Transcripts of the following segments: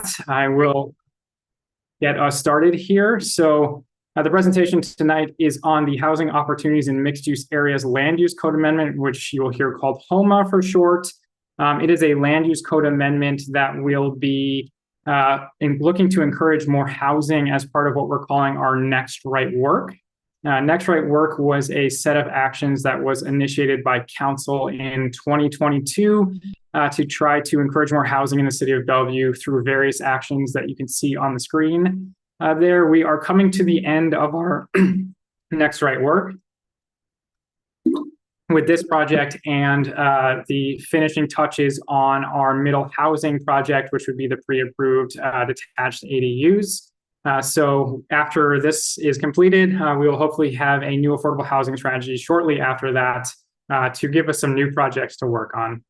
that, I will get us started here. So the presentation tonight is on the Housing Opportunities in Mixed Use Areas Land Use Code Amendment, which you will hear called HOMA for short. It is a land use code amendment that will be looking to encourage more housing as part of what we're calling our Next Right Work. Next Right Work was a set of actions that was initiated by Council in 2022 to try to encourage more housing in the city of Bellevue through various actions that you can see on the screen. There, we are coming to the end of our Next Right Work with this project and the finishing touches on our middle housing project, which would be the pre-approved detached ADUs. So after this is completed, we will hopefully have a new affordable housing strategy shortly after that to give us some new projects to work on.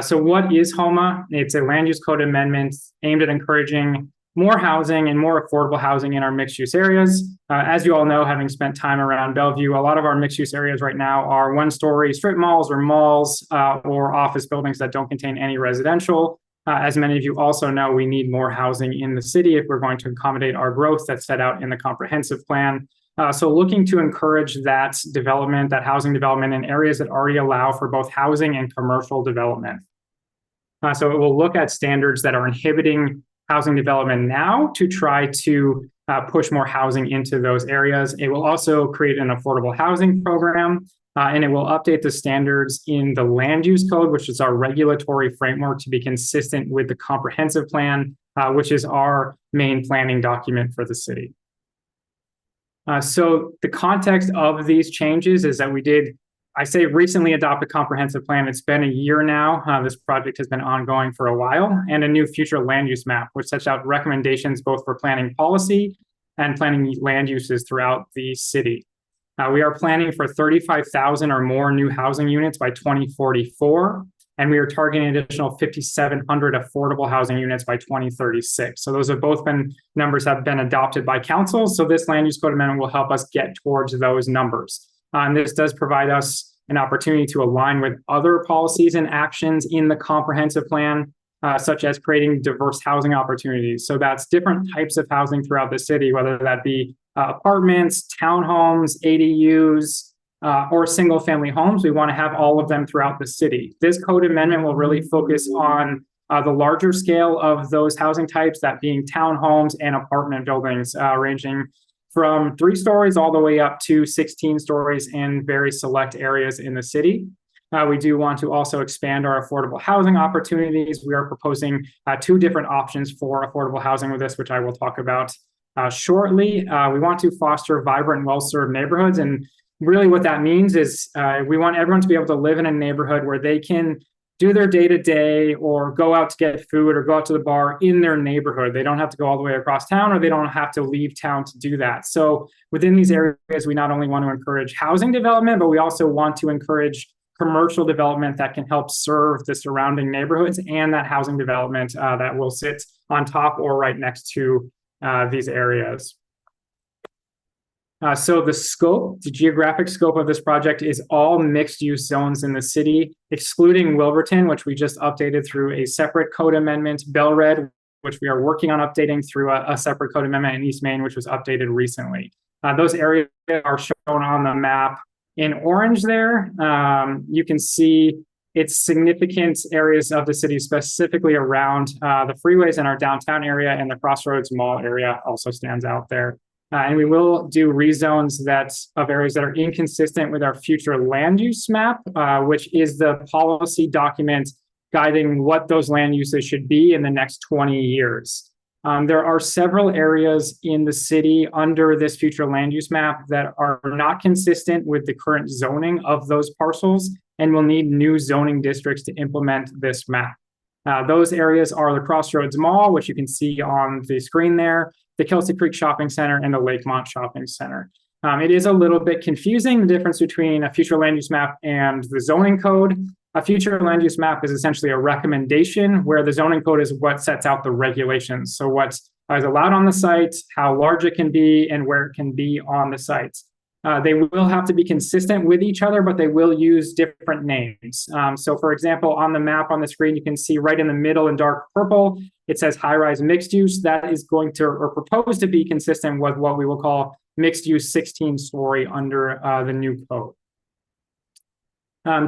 So what is HOMA? It's a land use code amendment aimed at encouraging more housing and more affordable housing in our mixed use areas. As you all know, having spent time around Bellevue, a lot of our mixed use areas right now are one-story strip malls or malls or office buildings that don't contain any residential. As many of you also know, we need more housing in the city if we're going to accommodate our growth that's set out in the comprehensive plan. So looking to encourage that development, that housing development in areas that already allow for both housing and commercial development. So it will look at standards that are inhibiting housing development now to try to push more housing into those areas. It will also create an affordable housing program. And it will update the standards in the land use code, which is our regulatory framework, to be consistent with the comprehensive plan, which is our main planning document for the city. So the context of these changes is that we did, I say, recently adopt a comprehensive plan. It's been a year now. This project has been ongoing for a while, and a new future land use map, which sets out recommendations both for planning policy and planning land uses throughout the city. We are planning for 35,000 or more new housing units by 2044, and we are targeting an additional 5,700 affordable housing units by 2036. So those have both been numbers that have been adopted by council. So this land use code amendment will help us get towards those numbers. And this does provide us an opportunity to align with other policies and actions in the comprehensive plan, such as creating diverse housing opportunities. So that's different types of housing throughout the city, whether that be apartments, townhomes, ADUs, or single family homes. We want to have all of them throughout the city. This code amendment will really focus on the larger scale of those housing types, that being townhomes and apartment buildings, ranging from 3 stories all the way up to 16 stories in very select areas in the city. We do want to also expand our affordable housing opportunities. We are proposing 2 different options for affordable housing with this, which I will talk about shortly. We want to foster vibrant, well-served neighborhoods. And really what that means is we want everyone to be able to live in a neighborhood where they can do their day-to-day or go out to get food or go out to the bar in their neighborhood. They don't have to go all the way across town, or they don't have to leave town to do that. So within these areas, we not only want to encourage housing development, but we also want to encourage commercial development that can help serve the surrounding neighborhoods and that housing development that will sit on top or right next to these areas. So the geographic scope of this project is all mixed use zones in the city, excluding Wilburton, which we just updated through a separate code amendment, Belred, which we are working on updating through a separate code amendment, in East Main, which was updated recently. Those areas are shown on the map in orange there. You can see it's significant areas of the city, specifically around the freeways in our downtown area, and the Crossroads Mall area also stands out there. And we will do rezones of areas that are inconsistent with our future land use map, which is the policy document guiding what those land uses should be in the next 20 years. There are several areas in the city under this future land use map that are not consistent with the current zoning of those parcels and will need new zoning districts to implement this map. Those areas are the Crossroads Mall, which you can see on the screen there, the Kelsey Creek Shopping Center, and the Lakemont Shopping Center. It is a little bit confusing, the difference between a future land use map and the zoning code. A future land use map is essentially a recommendation, where the zoning code is what sets out the regulations. So what is allowed on the site, how large it can be, and where it can be on the site. They will have to be consistent with each other, but they will use different names. So for example, on the map on the screen, you can see right in the middle in dark purple, it says high-rise mixed use. That is going to, or proposed to be consistent with what we will call mixed use 16-story under the new code.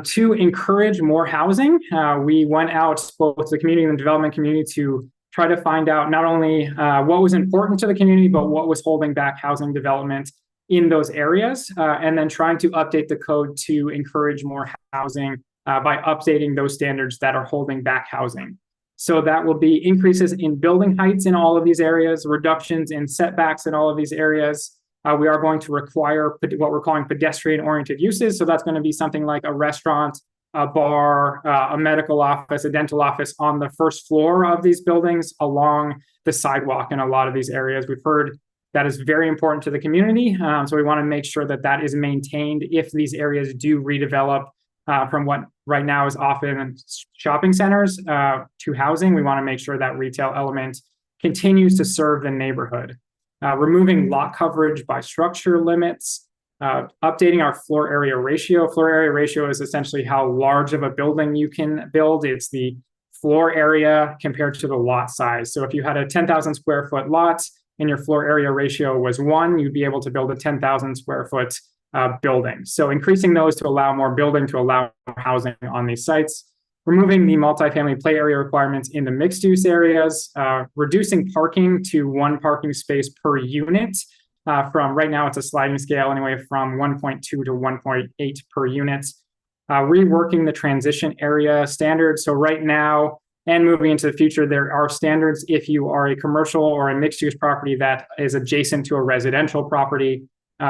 To encourage more housing, we went out, both the community and the development community, to try to find out not only what was important to the community, but what was holding back housing development in those areas, and then trying to update the code to encourage more housing by updating those standards that are holding back housing. So that will be increases in building heights in all of these areas, reductions in setbacks in all of these areas. We are going to require what we're calling pedestrian-oriented uses. So that's going to be something like a restaurant, a bar, a medical office, a dental office on the first floor of these buildings along the sidewalk in a lot of these areas. We've heard that is very important to the community. So we want to make sure that that is maintained if these areas do redevelop from what right now is often shopping centers to housing. We want to make sure that retail element continues to serve the neighborhood. Removing lot coverage by structure limits, updating our floor area ratio. Floor area ratio is essentially how large of a building you can build. It's the floor area compared to the lot size. So if you had a 10,000 square foot lot and your floor area ratio was 1, you'd be able to build a 10,000 square foot building. So increasing those to allow more building, to allow more housing on these sites. Removing the multifamily play area requirements in the mixed use areas, reducing parking to 1 parking space per unit. From right now, it's a sliding scale anyway, from 1.2 to 1.8 per unit. Reworking the transition area standards. So right now, and moving into the future, there are standards if you are a commercial or a mixed use property that is adjacent to a residential property.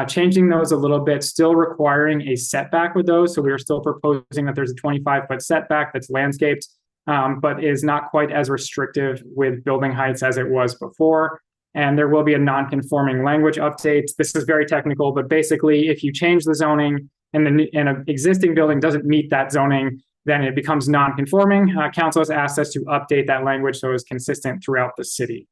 Changing those a little bit, still requiring a setback with those. So we are still proposing that there's a 25-foot setback that's landscaped, but is not quite as restrictive with building heights as it was before. And there will be a non-conforming language update. This is very technical, but basically if you change the zoning and an existing building doesn't meet that zoning, then it becomes non-conforming. Council has asked us to update that language so it's consistent throughout the city.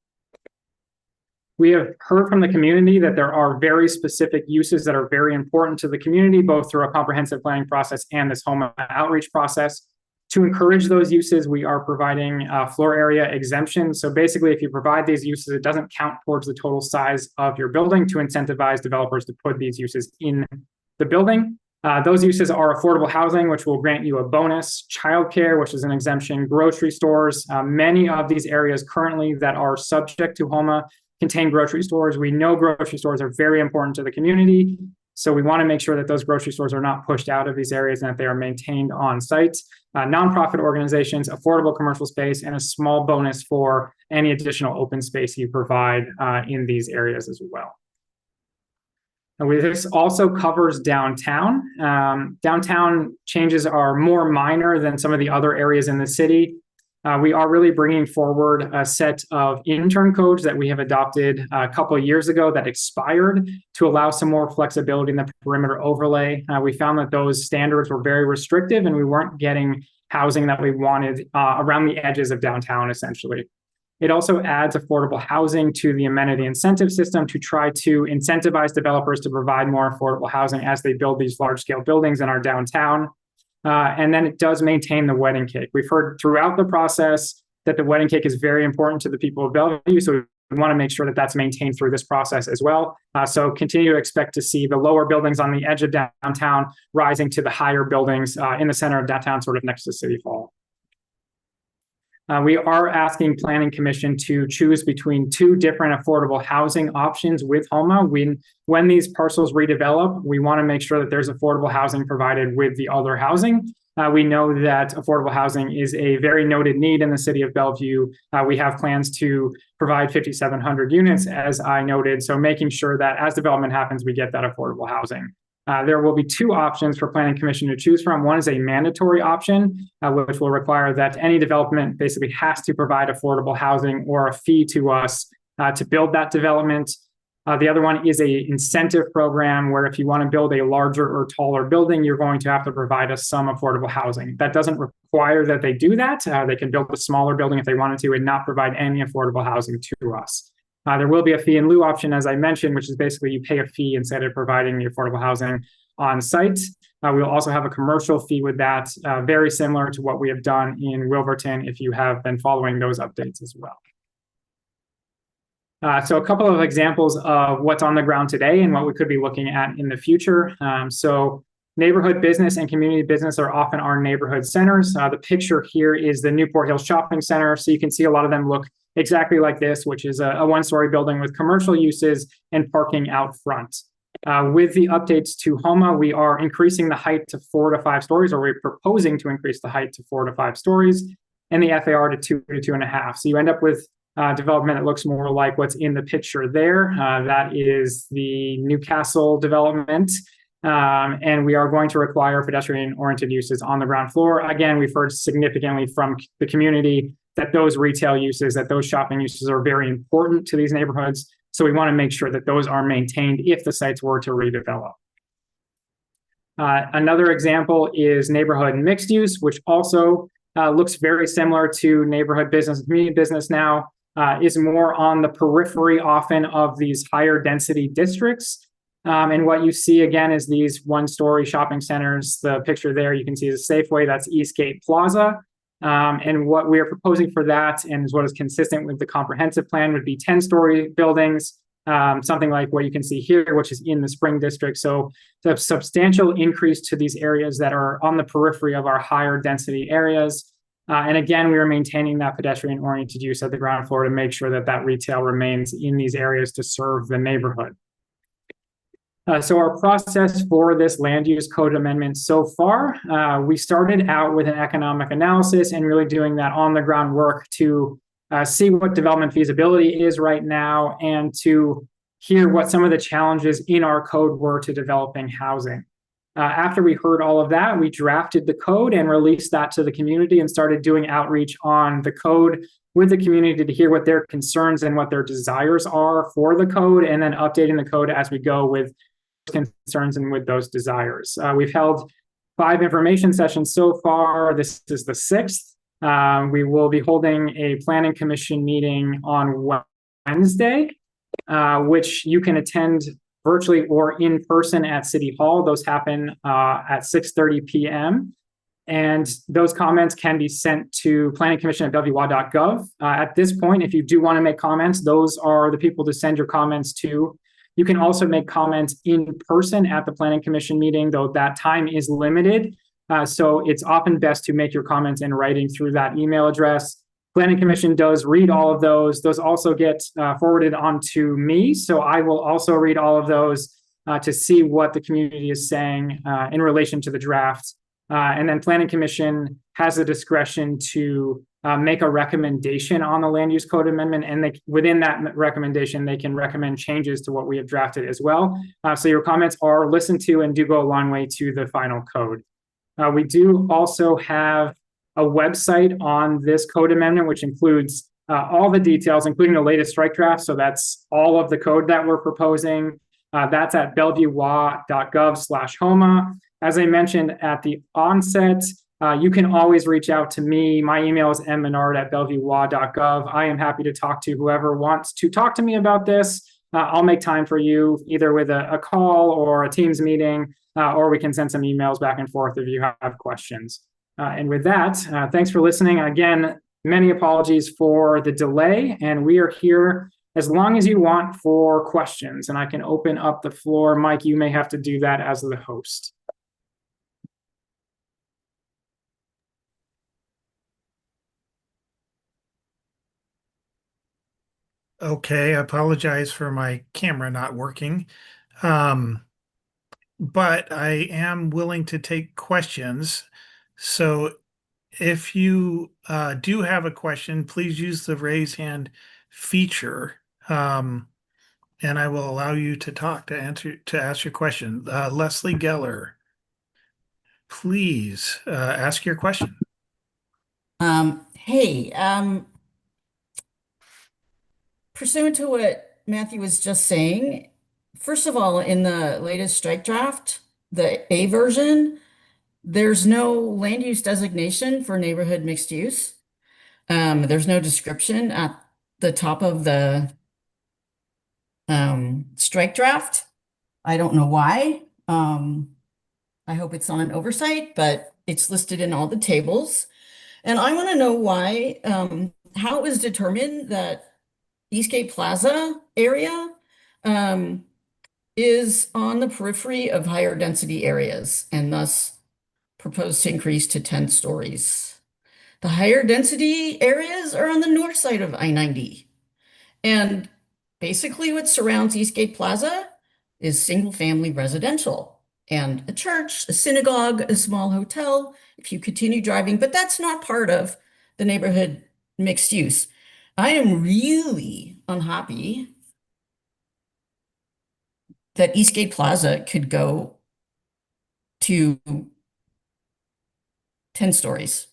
We have heard from the community that there are very specific uses that are very important to the community, both through a comprehensive planning process and this HOMA outreach process. To encourage those uses, we are providing floor area exemptions. So basically, if you provide these uses, it doesn't count towards the total size of your building to incentivize developers to put these uses in the building. Those uses are affordable housing, which will grant you a bonus, childcare, which is an exemption, grocery stores. Many of these areas currently that are subject to HOMA contain grocery stores. We know grocery stores are very important to the community. So we want to make sure that those grocery stores are not pushed out of these areas and that they are maintained on site. Nonprofit organizations, affordable commercial space, and a small bonus for any additional open space you provide in these areas as well. And this also covers downtown. Downtown changes are more minor than some of the other areas in the city. We are really bringing forward a set of intern codes that we have adopted a couple of years ago that expired to allow some more flexibility in the perimeter overlay. We found that those standards were very restrictive and we weren't getting housing that we wanted around the edges of downtown, essentially. It also adds affordable housing to the amenity incentive system to try to incentivize developers to provide more affordable housing as they build these large-scale buildings in our downtown. And then it does maintain the wedding cake. We've heard throughout the process that the wedding cake is very important to the people of Bellevue, so we want to make sure that that's maintained through this process as well. So continue to expect to see the lower buildings on the edge of downtown rising to the higher buildings in the center of downtown, sort of next to City Hall. We are asking Planning Commission to choose between 2 different affordable housing options with HOMA. When these parcels redevelop, we want to make sure that there's affordable housing provided with the other housing. We know that affordable housing is a very noted need in the city of Bellevue. We have plans to provide 5,700 units, as I noted. So making sure that as development happens, we get that affordable housing. There will be 2 options for Planning Commission to choose from. One is a mandatory option, which will require that any development basically has to provide affordable housing or a fee to us to build that development. The other one is a incentive program where if you want to build a larger or taller building, you're going to have to provide us some affordable housing. That doesn't require that they do that. They can build a smaller building if they wanted to and not provide any affordable housing to us. There will be a fee in lieu option, as I mentioned, which is basically you pay a fee instead of providing the affordable housing on site. We will also have a commercial fee with that, very similar to what we have done in Wilburton if you have been following those updates as well. So a couple of examples of what's on the ground today and what we could be looking at in the future. So neighborhood business and community business are often our neighborhood centers. The picture here is the Newport Hills Shopping Center. So you can see a lot of them look exactly like this, which is a one-story building with commercial uses and parking out front. With the updates to HOMA, we are increasing the height to 4 to 5 stories, or we're proposing to increase the height to 4 to 5 stories, and the FAR to 2 to 2.5. So you end up with development that looks more like what's in the picture there. That is the Newcastle development. And we are going to require pedestrian-oriented uses on the ground floor. Again, we've heard significantly from the community that those retail uses, that those shopping uses are very important to these neighborhoods. So we want to make sure that those are maintained if the sites were to redevelop. Another example is neighborhood mixed use, which also looks very similar to neighborhood business and community business now, is more on the periphery often of these higher density districts. And what you see again is these one-story shopping centers. The picture there you can see is a Safeway, that's Eastgate Plaza. And what we are proposing for that, and is what is consistent with the comprehensive plan, would be 10-story buildings, something like what you can see here, which is in the Spring District. So the substantial increase to these areas that are on the periphery of our higher density areas. And again, we are maintaining that pedestrian-oriented use at the ground floor to make sure that that retail remains in these areas to serve the neighborhood. So our process for this land use code amendment so far, we started out with an economic analysis and really doing that on the ground work to see what development feasibility is right now and to hear what some of the challenges in our code were to developing housing. After we heard all of that, we drafted the code and released that to the community and started doing outreach on the code with the community to hear what their concerns and what their desires are for the code, and then updating the code as we go with concerns and with those desires. We've held 5 information sessions so far. This is the 6th. We will be holding a planning commission meeting on Wednesday, which you can attend virtually or in person at City Hall. Those happen at 6:30 p.m. And those comments can be sent to planningcommission@bellevuewa.gov. At this point, if you do want to make comments, those are the people to send your comments to. You can also make comments in person at the Planning Commission meeting, though that time is limited. So it's often best to make your comments in writing through that email address. Planning Commission does read all of those. Those also get forwarded on to me. So I will also read all of those to see what the community is saying in relation to the draft. And then Planning Commission has the discretion to make a recommendation on the land use code amendment, and within that recommendation, they can recommend changes to what we have drafted as well. So your comments are listened to and do go a long way to the final code. We do also have a website on this code amendment, which includes all the details, including the latest strike draft. So that's all of the code that we're proposing. That's at bellevuewa.gov/HOMA. As I mentioned at the onset, you can always reach out to me. My email is mmenard@bellevuewa.gov. I am happy to talk to whoever wants to talk to me about this. I'll make time for you either with a call or a Teams meeting, or we can send some emails back and forth if you have questions. And with that, thanks for listening. Again, many apologies for the delay, and we are here as long as you want for questions, and I can open up the floor. Mike, you may have to do that as the host. Okay, I apologize for my camera not working. But I am willing to take questions. So if you do have a question, please use the raise hand feature, and I will allow you to talk to ask your question. Leslie Geller, please ask your question. Hey, pursuant to what Matthew was just saying, first of all, in the latest strike draft, the A version, there's no land use designation for neighborhood mixed use. There's no description at the top of the strike draft. I don't know why. I hope it's on oversight, but it's listed in all the tables. And I want to know why, how it was determined that Eastgate Plaza area is on the periphery of higher density areas and thus proposed to increase to 10 stories. The higher density areas are on the north side of I-90. And basically what surrounds Eastgate Plaza is single family residential and a church, a synagogue, a small hotel, if you continue driving, but that's not part of the neighborhood mixed use. I am really unhappy that Eastgate Plaza could go to 10 stories.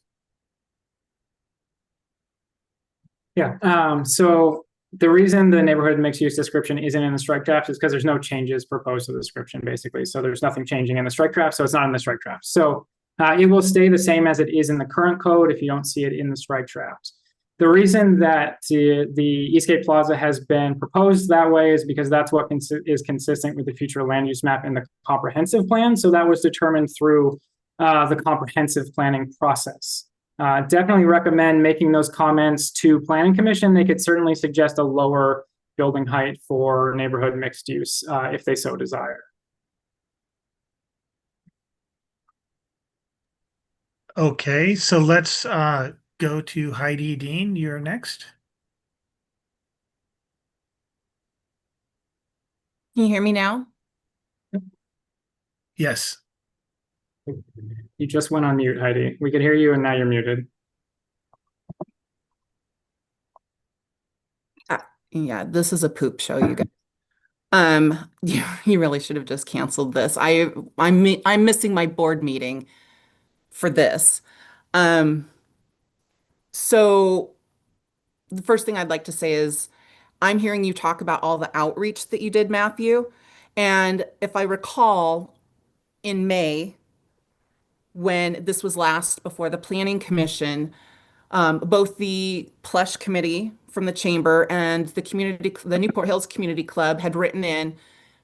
Yeah, so the reason the neighborhood mixed use description isn't in the strike draft is because there's no changes proposed to the description, basically. So there's nothing changing in the strike draft, so it's not in the strike draft. So it will stay the same as it is in the current code if you don't see it in the strike draft. The reason that the Eastgate Plaza has been proposed that way is because that's what is consistent with the future land use map in the comprehensive plan. So that was determined through the comprehensive planning process. Definitely recommend making those comments to Planning Commission. They could certainly suggest a lower building height for neighborhood mixed use if they so desire. Okay, so let's go to Heidi Dean. You're next. Can you hear me now? Yes. You just went on mute, Heidi. We could hear you and now you're muted. Yeah, this is a poop show, you guys. You really should have just canceled this. I'm missing my board meeting for this. So the first thing I'd like to say is I'm hearing you talk about all the outreach that you did, Matthew. And if I recall, in May, when this was last before the Planning Commission, both the Plush Committee from the Chamber and the Newport Hills Community Club had written in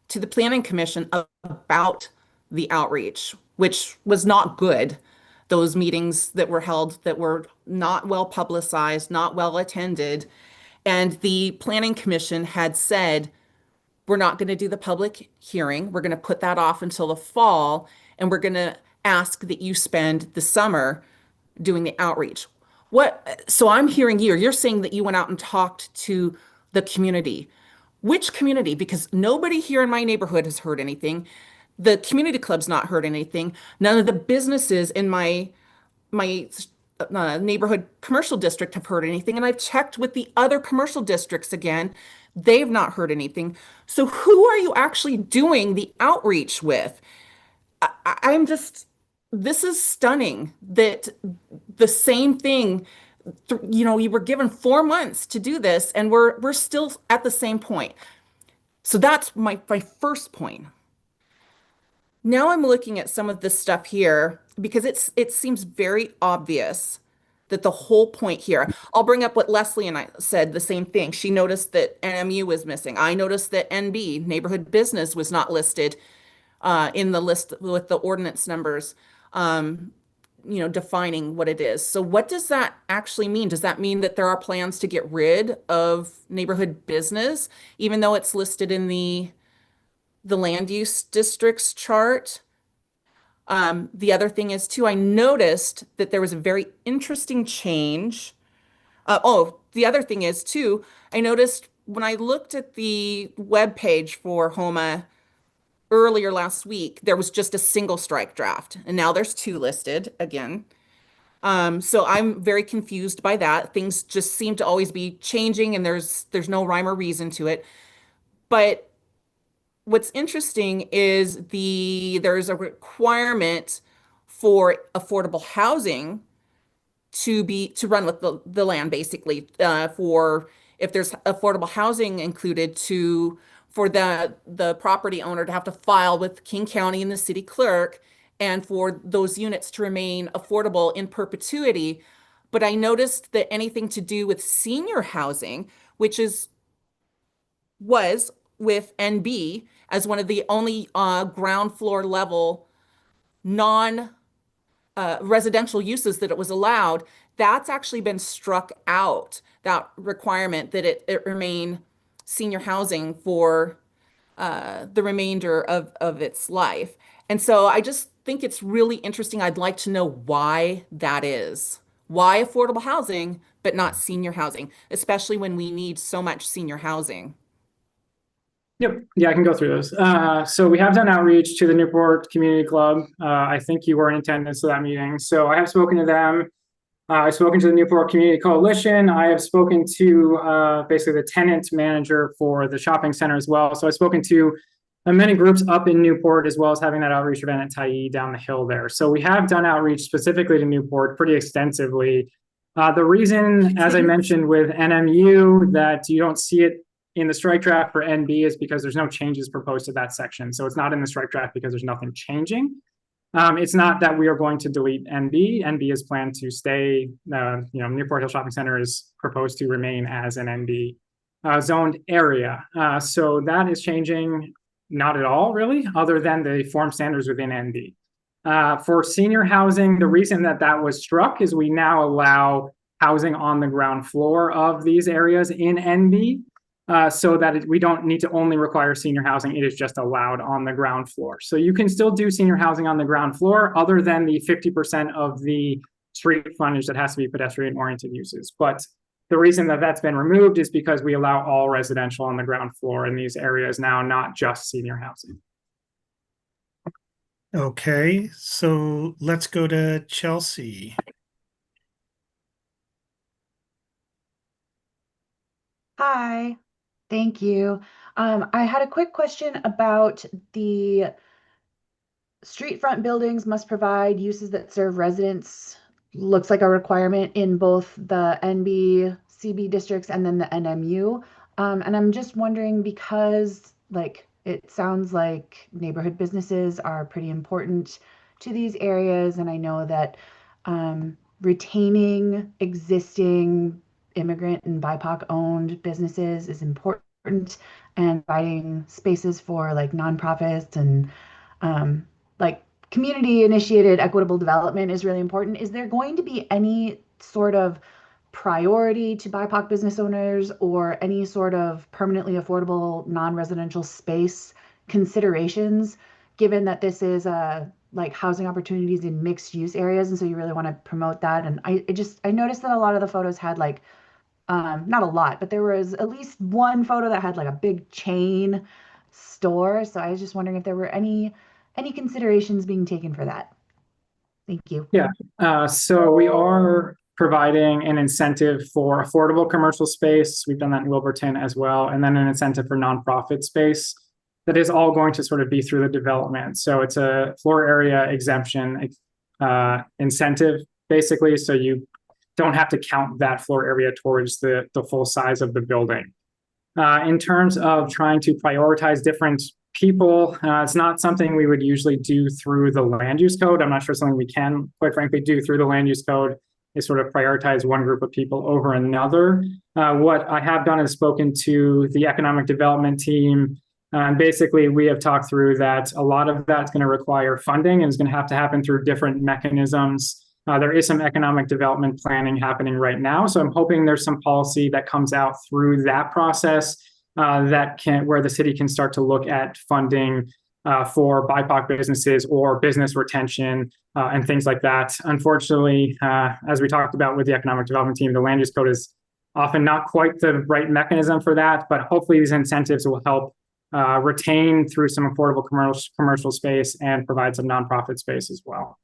to the Planning Commission about the outreach, which was not good. Those meetings that were held that were not well publicized, not well attended. And the Planning Commission had said, we're not going to do the public hearing. We're going to put that off until the fall, and we're going to ask that you spend the summer doing the outreach. So I'm hearing you're saying that you went out and talked to the community. Which community? Because nobody here in my neighborhood has heard anything. The community club's not heard anything. None of the businesses in my neighborhood commercial district have heard anything. And I've checked with the other commercial districts again. They've not heard anything. So who are you actually doing the outreach with? I'm just, this is stunning that the same thing, you were given 4 months to do this and we're still at the same point. So that's my first point. Now I'm looking at some of this stuff here because it seems very obvious that the whole point here, I'll bring up what Leslie and I said, the same thing. She noticed that NMU was missing. I noticed that NB, neighborhood business, was not listed in the list with the ordinance numbers, defining what it is. So what does that actually mean? Does that mean that there are plans to get rid of neighborhood business, even though it's listed in the land use districts chart? The other thing is too, I noticed that there was a very interesting change. The other thing is too, I noticed when I looked at the web page for HOMA earlier last week, there was just a single strike draft, and now there's two listed again. So I'm very confused by that. Things just seem to always be changing, and there's no rhyme or reason to it. But what's interesting is there's a requirement for affordable housing to run with the land, basically, for if there's affordable housing included, for the property owner to have to file with King County and the city clerk, and for those units to remain affordable in perpetuity. But I noticed that anything to do with senior housing, which was with NB as one of the only ground floor level non residential uses that it was allowed, that's actually been struck out, that requirement that it remain senior housing for the remainder of its life. And so I just think it's really interesting. I'd like to know why that is. Why affordable housing, but not senior housing, especially when we need so much senior housing. Yep. Yeah, I can go through those. So we have done outreach to the Newport Community Club. I think you were in attendance to that meeting. So I have spoken to them. I've spoken to the Newport Community Coalition. I have spoken to basically the tenant manager for the shopping center as well. So I've spoken to many groups up in Newport, as well as having that outreach event at Tyee down the hill there. So we have done outreach specifically to Newport pretty extensively. The reason, as I mentioned with NMU, that you don't see it in the strike draft for NB is because there's no changes proposed to that section. So it's not in the strike draft because there's nothing changing. It's not that we are going to delete NB. NB is planned to stay. Newport Hill Shopping Center is proposed to remain as an NB zoned area. So that is changing not at all, really, other than the form standards within NB. For senior housing, the reason that that was struck is we now allow housing on the ground floor of these areas in NB. So that we don't need to only require senior housing. It is just allowed on the ground floor. So you can still do senior housing on the ground floor other than the 50% of the street frontage that has to be pedestrian oriented uses. But the reason that that's been removed is because we allow all residential on the ground floor in these areas now, not just senior housing. Okay, so let's go to Chelsea. Hi, thank you. I had a quick question about the street front buildings must provide uses that serve residents. Looks like a requirement in both the NB, CB districts and then the NMU. And I'm just wondering because it sounds like neighborhood businesses are pretty important to these areas. And I know that retaining existing immigrant and BIPOC owned businesses is important, and providing spaces for like nonprofits and like community initiated equitable development is really important. Is there going to be any sort of priority to BIPOC business owners or any sort of permanently affordable non-residential space considerations, given that this is like housing opportunities in mixed use areas, and so you really want to promote that? And I noticed that a lot of the photos had like not a lot, but there was at least one photo that had like a big chain store. So I was just wondering if there were any considerations being taken for that. Thank you. Yeah, so we are providing an incentive for affordable commercial space. We've done that in Wilburton as well. And then an incentive for nonprofit space that is all going to sort of be through the development. So it's a floor area exemption incentive, basically. So you don't have to count that floor area towards the full size of the building. In terms of trying to prioritize different people, it's not something we would usually do through the land use code. I'm not sure something we can, quite frankly, do through the land use code is sort of prioritize one group of people over another. What I have done is spoken to the economic development team. Basically, we have talked through that a lot of that's going to require funding and is going to have to happen through different mechanisms. There is some economic development planning happening right now. So I'm hoping there's some policy that comes out through that process where the city can start to look at funding for BIPOC businesses or business retention and things like that. Unfortunately, as we talked about with the economic development team, the land use code is often not quite the right mechanism for that, but hopefully these incentives will help retain through some affordable commercial space and provide some nonprofit space as well.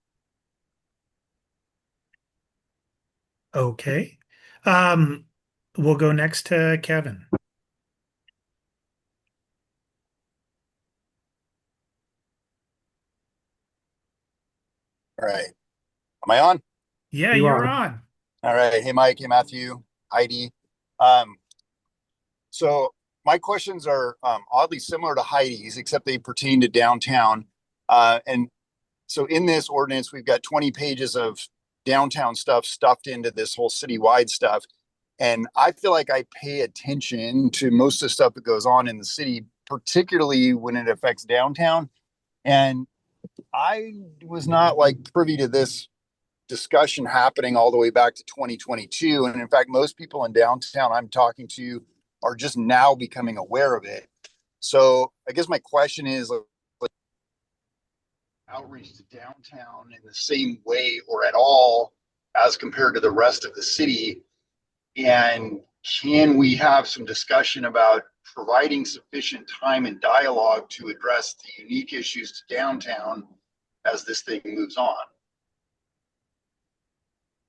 Okay. We'll go next to Kevin. All right. Am I on? Yeah, You you're are. on. All right. Hey, Mike. Hey, Matthew. Heidi. So my questions are oddly similar to Heidi's, except they pertain to downtown. And so in this ordinance, we've got 20 pages of downtown stuff stuffed into this whole citywide stuff. And I feel like I pay attention to most of the stuff that goes on in the city particularly when it affects downtown. And I was not like privy to this discussion happening all the way back to 2022. And in fact, most people in downtown I'm talking to are just now becoming aware of it. So I guess my question is, like, outreach to downtown in the same way or at all as compared to the rest of the city? And can we have some discussion about providing sufficient time and dialogue to address the unique issues to downtown as this thing moves on?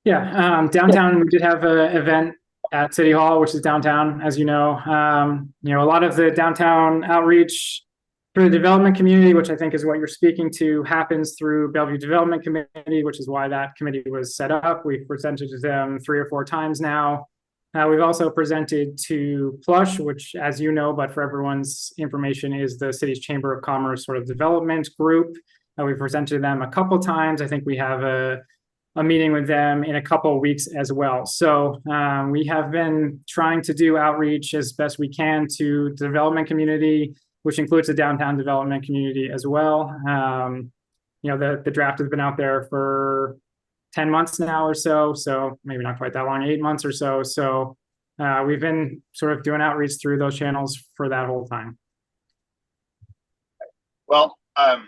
Yeah, downtown, we did have an event at City Hall, which is downtown, as you know. A lot of the downtown outreach for the development community, which I think is what you're speaking to, happens through Bellevue Development Committee, which is why that committee was set up. We've presented to them 3 or 4 times now. We've also presented to Plush, which, as you know, but for everyone's information, is the city's Chamber of Commerce sort of development group. We've presented to them a couple times. I think we have a meeting with them in a couple of weeks as well. So we have been trying to do outreach as best we can to the development community, which includes the downtown development community as well. The draft has been out there for 10 months now or so maybe not quite that long, 8 months or so. So we've been sort of doing outreach through those channels for that whole time. Well, I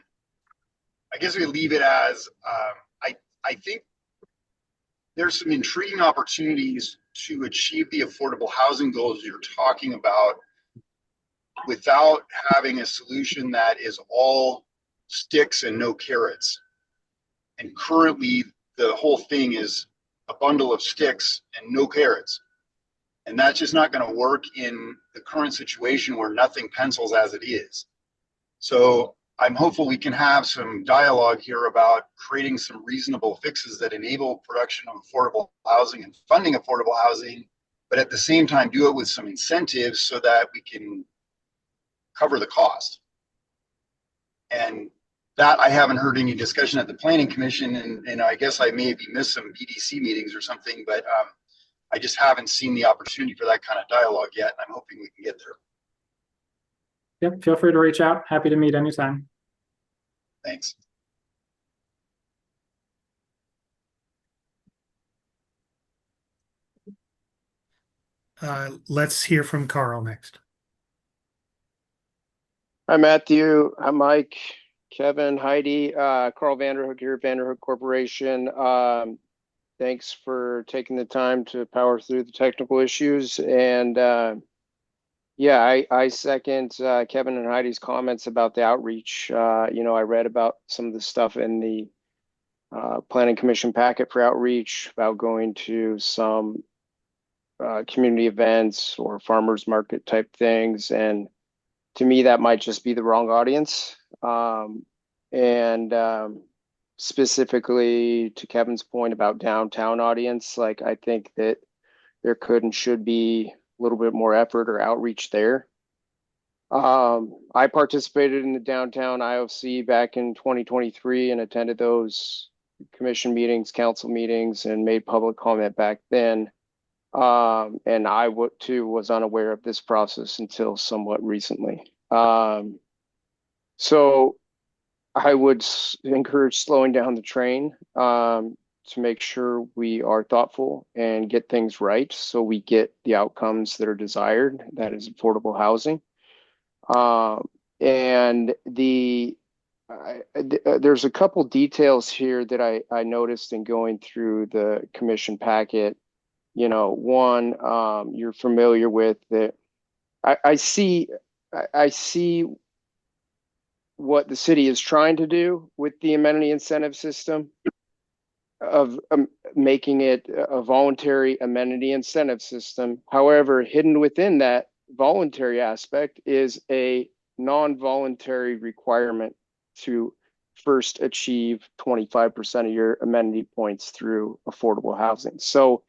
guess we leave it as I think there's some intriguing opportunities to achieve the affordable housing goals you're talking about without having a solution that is all sticks and no carrots. And currently, the whole thing is a bundle of sticks and no carrots. And that's just not going to work in the current situation where nothing pencils as it is. So I'm hopeful we can have some dialogue here about creating some reasonable fixes that enable production of affordable housing and funding affordable housing, but at the same time do it with some incentives so that we can cover the cost. And that I haven't heard any discussion at the Planning Commission, and I guess I maybe missed some BDC meetings or something, but I just haven't seen the opportunity for that kind of dialogue yet. I'm hoping we can get there. Yep, feel free to reach out. Happy to meet anytime. Thanks. Let's hear from Carl next. Hi, Matthew. Hi, Mike, Kevin, Heidi, Carl Vanderhook here, Vanderhook Corporation. Thanks for taking the time to power through the technical issues. And yeah, I second Kevin and Heidi's comments about the outreach. I read about some of the stuff in the Planning Commission packet for outreach about going to some community events or farmers market type things. And to me, that might just be the wrong audience. Specifically to Kevin's point about downtown audience, like I think that there could and should be a little bit more effort or outreach there. I participated in the downtown IOC back in 2023 and attended those commission meetings, council meetings, and made public comment back then. And I too was unaware of this process until somewhat recently. So I would encourage slowing down the train to make sure we are thoughtful and get things right so we get the outcomes that are desired, that is affordable housing. There's a couple details here that I noticed in going through the commission packet. One, you're familiar with that. I see what the city is trying to do with the amenity incentive system of making it a voluntary amenity incentive system. However, hidden within that voluntary aspect is a non-voluntary requirement to first achieve 25% of your amenity points through affordable housing. So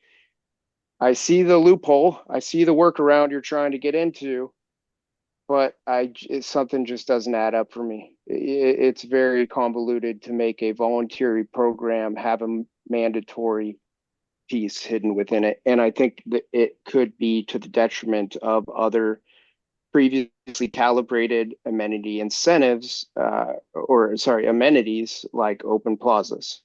I see the loophole. I see the workaround you're trying to get into, but something just doesn't add up for me. It's very convoluted to make a voluntary program have a mandatory piece hidden within it. And I think that it could be to the detriment of other previously calibrated amenity incentives, amenities like open plazas,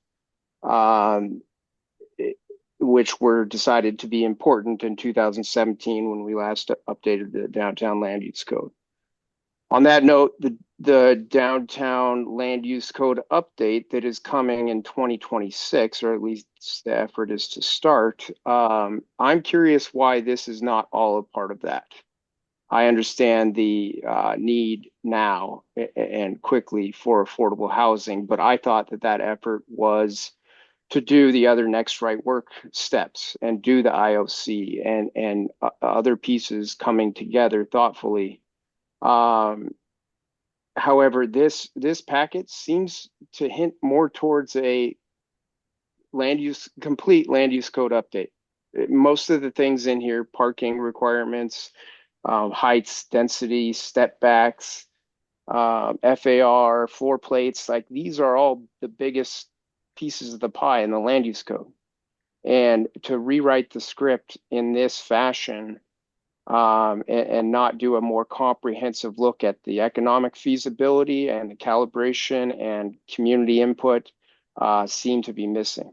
which were decided to be important in 2017 when we last updated the downtown land use code. On that note, the downtown land use code update that is coming in 2026, or at least the effort is to start, I'm curious why this is not all a part of that. I understand the need now and quickly for affordable housing, but I thought that effort was to do the other next right work steps and do the IOC and other pieces coming together thoughtfully. However, this packet seems to hint more towards a complete land use code update. Most of the things in here, parking requirements, heights, density, step backs, FAR, floor plates, like these are all the biggest pieces of the pie in the land use code. And to rewrite the script in this fashion, and not do a more comprehensive look at the economic feasibility and the calibration and community input seem to be missing.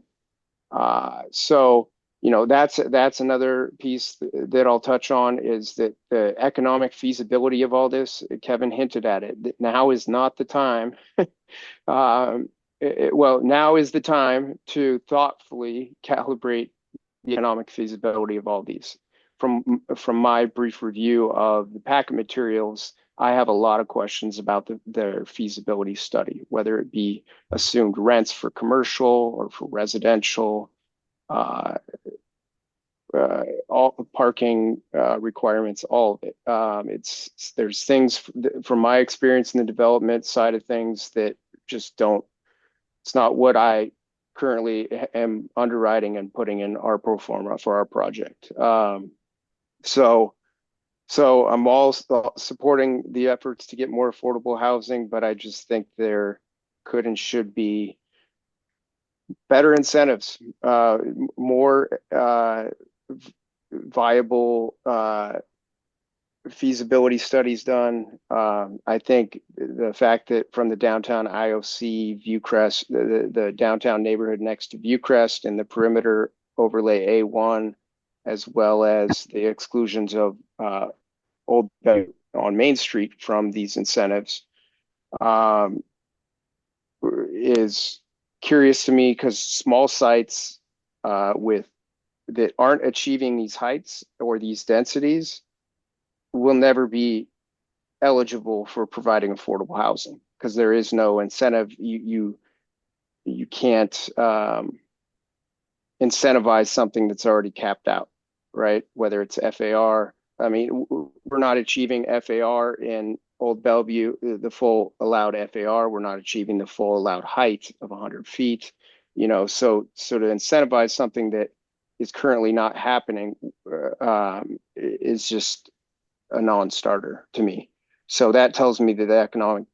So, you know, that's another piece that I'll touch on, is that the economic feasibility of all this. Kevin hinted at it. Now is not the time. Well, now is the time to thoughtfully calibrate the economic feasibility of all these. From my brief review of the packet materials, I have a lot of questions about the feasibility study, whether it be assumed rents for commercial or for residential, all the parking requirements, all of it. There's things from my experience in the development side of things that just don't. It's not what I currently am underwriting and putting in our pro forma for our project. So I'm all supporting the efforts to get more affordable housing, but I just think there could and should be better incentives, more viable feasibility studies done. I think the fact that from the downtown IOC Viewcrest, the downtown neighborhood next to Viewcrest and the perimeter overlay A1, as well as the exclusions of Old on Main Street from these incentives, is curious to me, because small sites that aren't achieving these heights or these densities will never be eligible for providing affordable housing, because there is no incentive. You can't incentivize something that's already capped out, right? Whether it's FAR. I mean, we're not achieving FAR in Old Bellevue, the full allowed FAR. We're not achieving the full allowed height of 100 feet. You know, so to incentivize something that is currently not happening is just a non-starter to me. So that tells me that the economic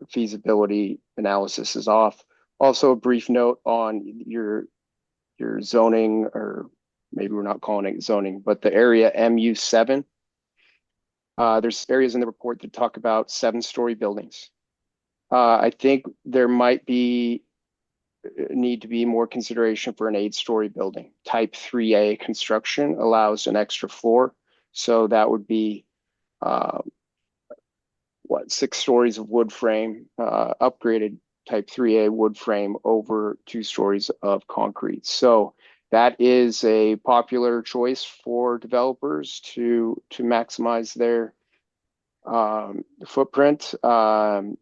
feasibility analysis is off. Also, a brief note on your zoning, or maybe we're not calling it zoning, but the area MU7. There's areas in the report that talk about 7-story buildings. I think there might need to be more consideration for an 8-story building. Type 3A construction allows an extra floor. So that would be 6 stories of wood frame, upgraded type 3A wood frame over 2 stories of concrete. So that is a popular choice for developers to maximize their footprint and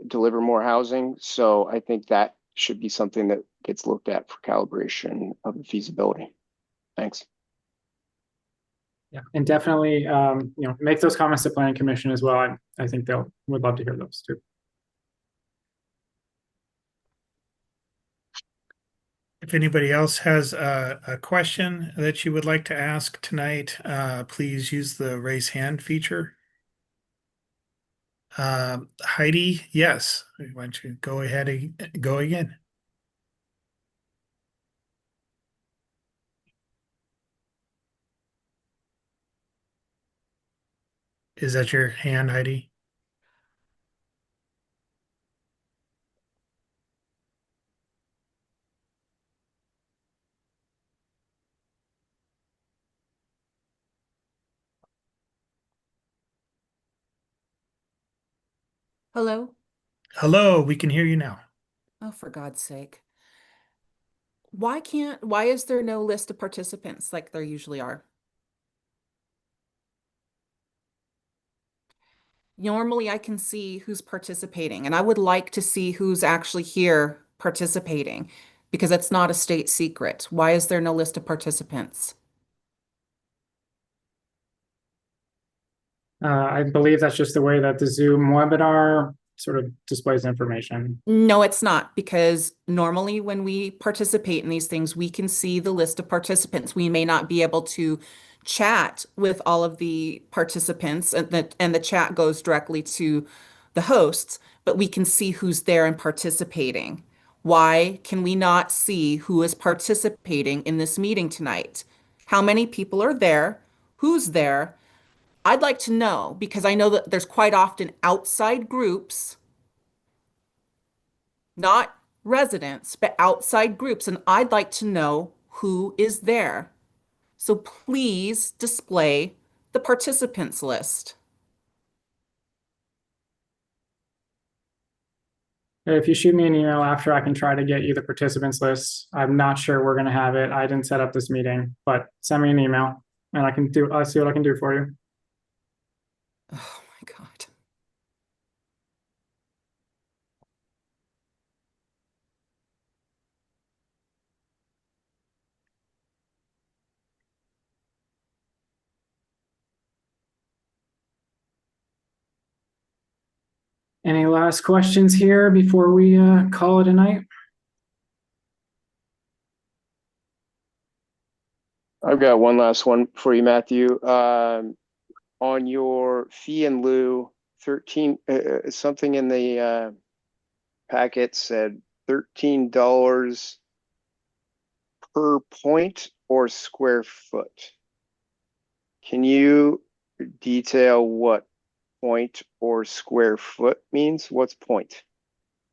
deliver more housing. So I think that should be something that gets looked at for calibration of the feasibility. Thanks. Yeah, and definitely, make those comments to Planning Commission as well. I think would love to hear those too. If anybody else has a question that you would like to ask tonight, please use the raise hand feature. Heidi, yes. Why don't you go ahead and go again? Is that your hand, Heidi? Hello? Hello, we can hear you now. Oh, for God's sake. Why is there no list of participants like there usually are? Normally I can see who's participating, and I would like to see who's actually here participating because it's not a state secret. Why is there no list of participants? I believe that's just the way that the Zoom webinar sort of displays information. No, it's not, because normally when we participate in these things, we can see the list of participants. We may not be able to chat with all of the participants, and the chat goes directly to the hosts, but we can see who's there and participating. Why can we not see who is participating in this meeting tonight? How many people are there? Who's there? I'd like to know, because I know that there's quite often outside groups, not residents, but outside groups, and I'd like to know who is there. So please display the participants list. If you shoot me an email after, I can try to get you the participants list. I'm not sure we're going to have it. I didn't set up this meeting, but send me an email and I'll see what I can do for you. Oh my God. Any last questions here before we call it a night? I've got one last one for you, Matthew. On your fee in lieu, 13, something in the packet said $13 per point or square foot. Can you detail what point or square foot means? What's point?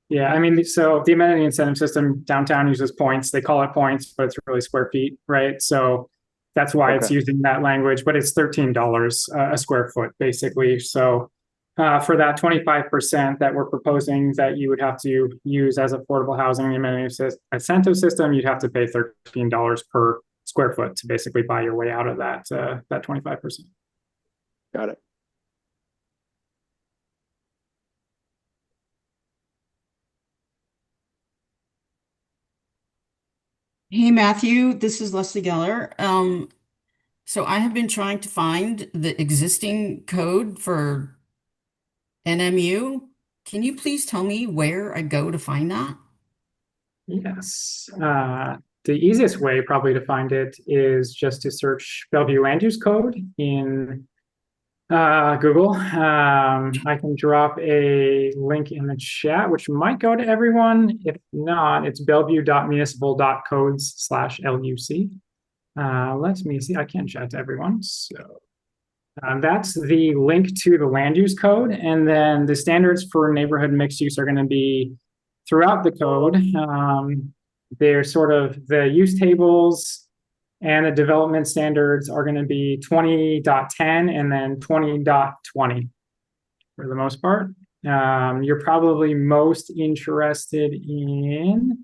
Yeah, I mean, so the amenity incentive system downtown uses points. They call it points, but it's really square feet, right? So that's why it's Okay. using that language, but it's $13 a square foot, basically. So for that 25% that we're proposing that you would have to use as affordable housing in the amenity incentive system, you'd have to pay $13 per square foot to basically buy your way out of that 25%. Got it. Hey, Matthew, this is Leslie Geller. So I have been trying to find the existing code for NMU. Can you please tell me where I go to find that? Yes. The easiest way probably to find it is just to search Bellevue land use code in Google. I can drop a link in the chat, which might go to everyone. If not, it's bellevue.municipal.codes/LUC. Let me see. I can't chat to everyone. So that's the link to the land use code. And then the standards for neighborhood mixed use are going to be throughout the code. They're sort of the use tables and the development standards are going to be 20.10 and then 20.20 for the most part. You're probably most interested in,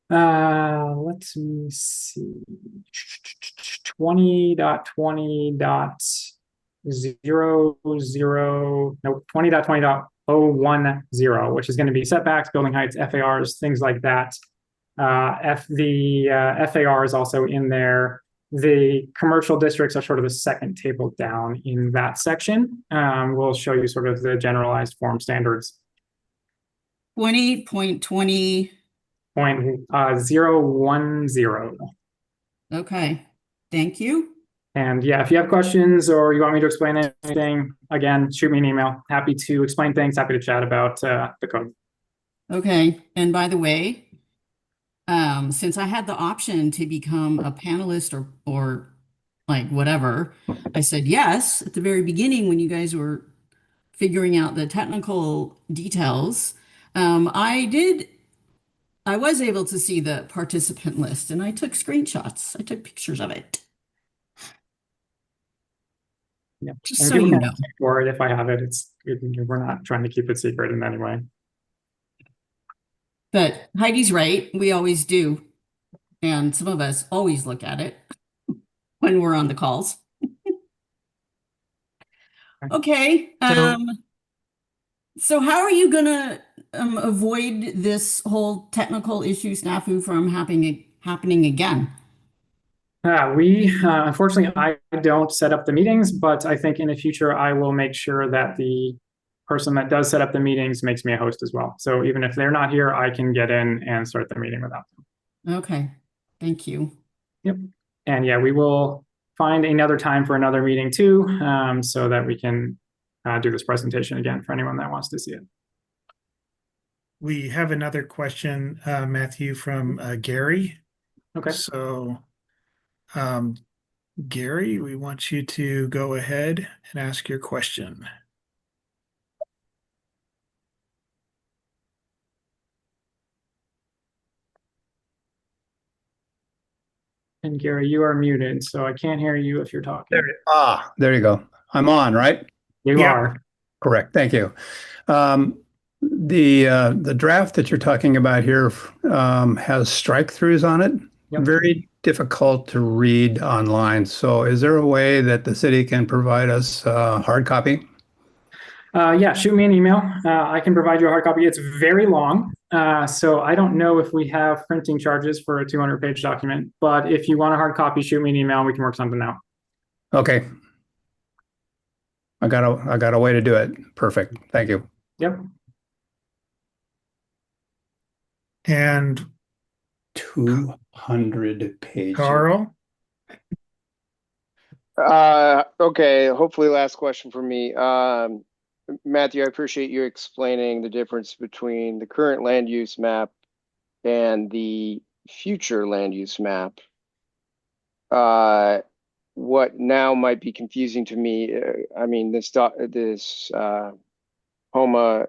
let me see, 20.20.00, no, 20.20.010, which is going to be setbacks, building heights, FARs, things like that. FAR is also in there. The commercial districts are sort of the second table down in that section. We'll show you sort of the generalized form standards. 20.20. 010. Okay, thank you. And yeah, if you have questions or you want me to explain anything, again, shoot me an email. Happy to explain things, happy to chat about the code. Okay, and by the way, since I had the option to become a panelist or like whatever. I said yes at the very beginning when you guys were figuring out the technical details. I was able to see the participant list and I took screenshots. I took pictures of it. Yeah. Just And so people you can know. ask for it if I have it. We're not trying to keep it secret in any way. But Heidi's right. We always do. And some of us always look at it when we're on the calls. Okay. So how are you gonna avoid this whole technical issue snafu from happening again? Unfortunately, I don't set up the meetings, but I think in the future, I will make sure that the person that does set up the meetings makes me a host as well. So even if they're not here, I can get in and start the meeting without them. Okay, thank you. Yep. And yeah, we will find another time for another meeting too, so that we can do this presentation again for anyone that wants to see it. We have another question, Matthew, from Gary. Okay. So, Gary, we want you to go ahead and ask your question. And Gary, you are muted, so I can't hear you if you're talking. There you go. I'm on, right? You Yeah. are. Correct. Thank you. The draft that you're talking about here has strike-throughs on it. Yep. Very difficult to read online. So is there a way that the city can provide us a hard copy? Yeah, shoot me an email. I can provide you a hard copy. It's very long, so I don't know if we have printing charges for a 200-page document, but if you want a hard copy, shoot me an email and we can work something out. Okay. I got a way to do it. Perfect. Thank you. Yep. And 200 pages. Carl? Okay, hopefully last question for me. Matthew, I appreciate you explaining the difference between the current land use map and the future land use map. What now might be confusing to me, I mean, this HOMA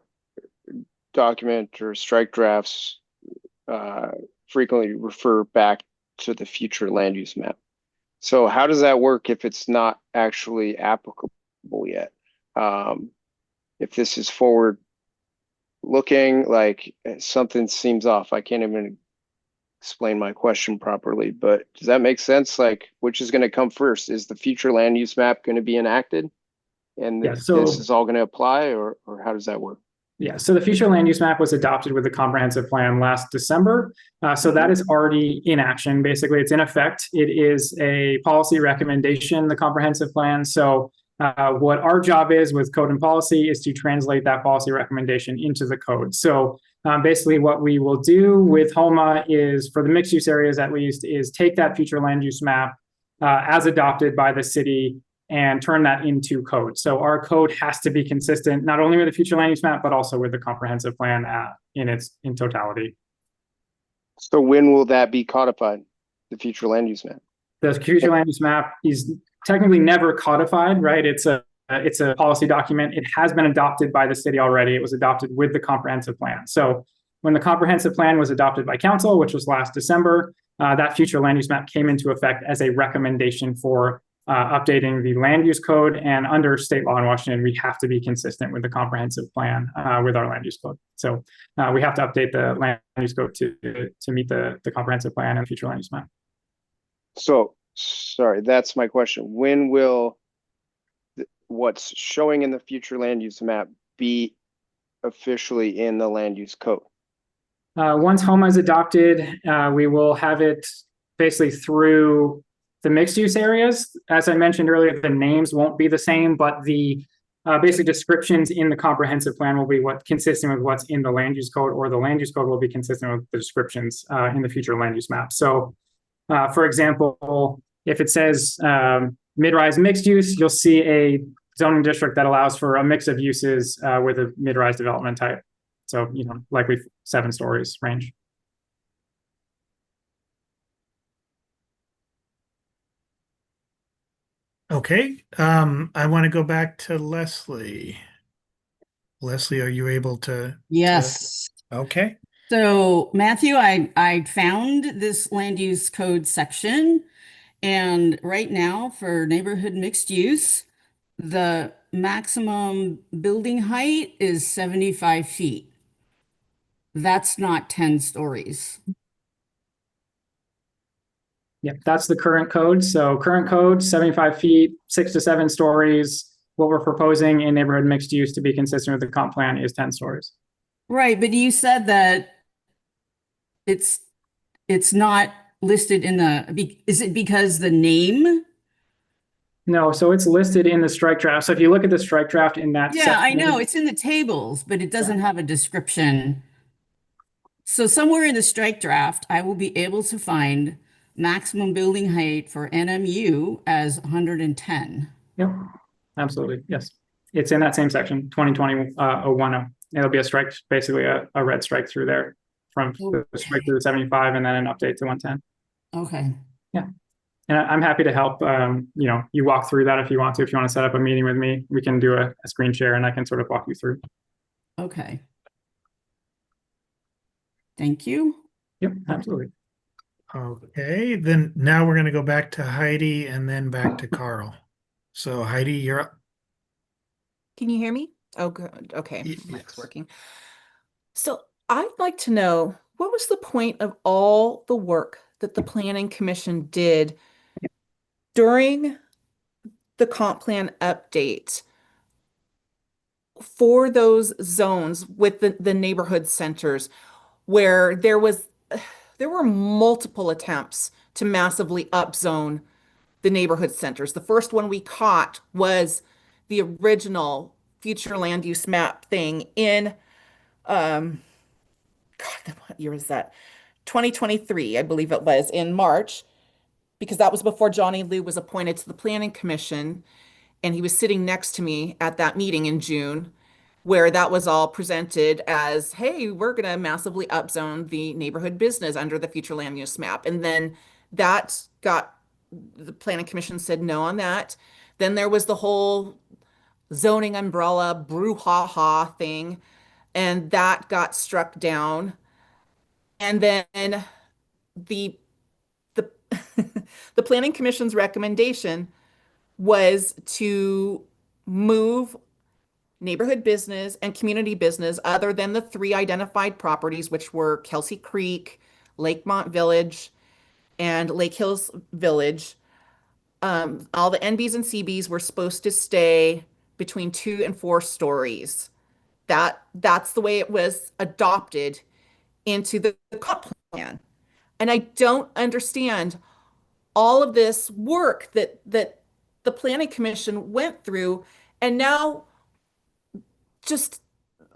document or strike drafts frequently refer back to the future land use map. So how does that work if it's not actually applicable yet? If this is forward looking, like something seems off. I can't even explain my question properly, but does that make sense? Like, which is going to come first? Is the future land use map going to be enacted? And Yeah, this so is all going to apply, or how does that work? yeah, so the future land use map was adopted with the comprehensive plan last December. So that is already in action. Basically, it's in effect. It is a policy recommendation, the comprehensive plan. So what our job is with code and policy is to translate that policy recommendation into the code. So basically what we will do with HOMA is, for the mixed use areas at least, is take that future land use map as adopted by the city and turn that into code. So our code has to be consistent, not only with the future land use map, but also with the comprehensive plan in totality. So when will that be codified, the future land use map? The future land use map is technically never codified, right? It's a policy document. It has been adopted by the city already. It was adopted with the comprehensive plan. So when the comprehensive plan was adopted by council, which was last December, that future land use map came into effect as a recommendation for updating the land use code. And under state law in Washington, we have to be consistent with the comprehensive plan with our land use code. So we have to update the land use code to meet the comprehensive plan and future land use map. So, sorry, that's my question. When will what's showing in the future land use map be officially in the land use code? Once HOMA is adopted, we will have it basically through the mixed use areas. As I mentioned earlier, the names won't be the same, but the basic descriptions in the comprehensive plan will be consistent with what's in the land use code, or the land use code will be consistent with the descriptions in the future land use map. So for example, if it says mid-rise mixed use, you'll see a zoning district that allows for a mix of uses with a mid-rise development type. So, likely 7 stories range. Okay, I want to go back to Leslie. Leslie, are you able to? Yes. Okay, So Matthew, I found this land use code section, and right now for neighborhood mixed use, the maximum building height is 75 feet. That's not 10 stories. Yeah, that's the current code. So current code, 75 feet, 6 to 7 stories. What we're proposing in neighborhood mixed use to be consistent with the comp plan is 10 stories. Right, but you said that it's it's not listed in is it because the name? No, so it's listed in the strike draft. So if you look at the strike draft in that Yeah, I section, know it's in the tables, but it doesn't have a description. So somewhere in the strike draft, I will be able to find maximum building height for NMU as 110. Yep, absolutely. Yes. It's in that same section, 2020 010. It'll be a strike, basically a red strike through there from the strike through the 75 and then an update to 110. Okay. Yeah. And I'm happy to help. You walk through that if you want to. If you want to set up a meeting with me, we can do a screen share and I can sort of walk you through. Okay. Thank you. Yep, absolutely. okay, then now we're going to go back to Heidi and then back to Carl. So Heidi, you're up. Can you hear me? Oh, good. Okay. Yes. Mic's working. So I'd like to know, what was the point of all the work that the Planning Commission did during the comp plan update for those zones with the neighborhood centers where there were multiple attempts to massively upzone the neighborhood centers. The first one we caught was the original future land use map thing in God, what year was that? 2023, I believe it was, in March, because that was before Johnny Liu was appointed to the Planning Commission. And he was sitting next to me at that meeting in June, where that was all presented as, hey, we're going to massively upzone the neighborhood business under the future land use map. And then that got, the Planning Commission said no on that. Then there was the whole zoning umbrella brouhaha thing, and that got struck down. And then the the the Planning Commission's recommendation was to move neighborhood business and community business other than the three identified properties, which were Kelsey Creek, Lakemont Village, and Lake Hills Village. All the NBs and CBs were supposed to stay between 2 and 4 stories. That's the way it was adopted into the comp plan. And I don't understand all of this work that the Planning Commission went through, and now just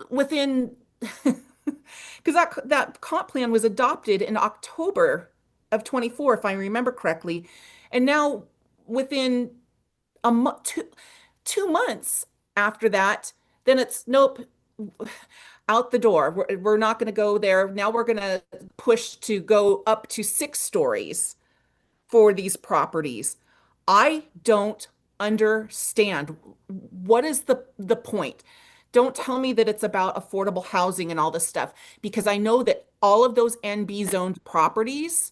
within because that comp plan was adopted in October of 24, if I remember correctly, and now within a month, 2 months after that, then it's nope, out the door. We're not going to go there. Now we're going to push to go up to 6 stories for these properties. I don't understand. What is the point? Don't tell me that it's about affordable housing and all this stuff, because I know that all of those NB zoned properties